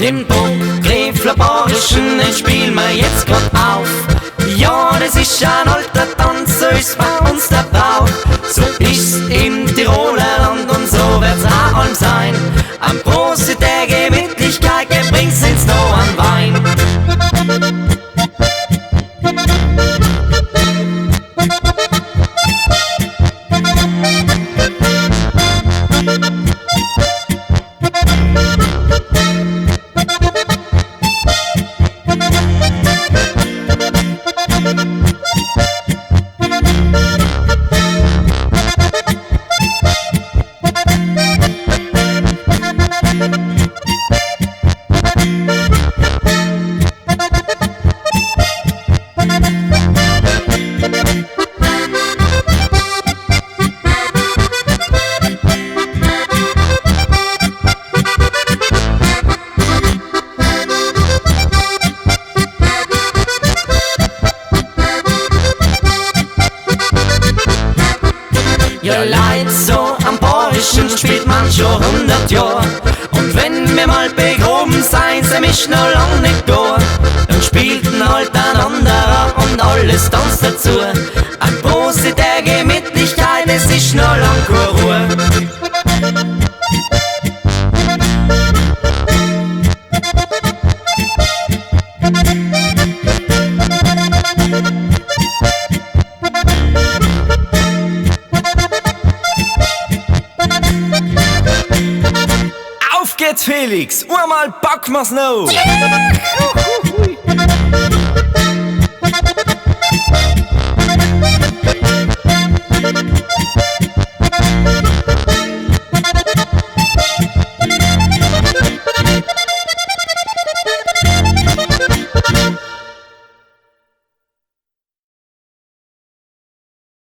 Den Burggräflerbarischen, den spielen wir jetzt grad auf. Ja, das ist ein alter Tanz, so ist bei uns der Brauch. So ist's im Tiroler Land und so wird's auch allem sein. Am Prosit der Gemütlichkeit, bringt's ins noch an Wein. Ja, Leid, so am Borischen spielt man schon 100 Jahre. Und wenn wir mal begroben sein, sind wir noch lang nicht da. Dann spielten halt ein anderer und alles tanzt dazu. Ein Prosit der Gemütlichkeit, es ist noch lang keine Ruhe. Auf geht's, Felix! Einmal packen wir's noch!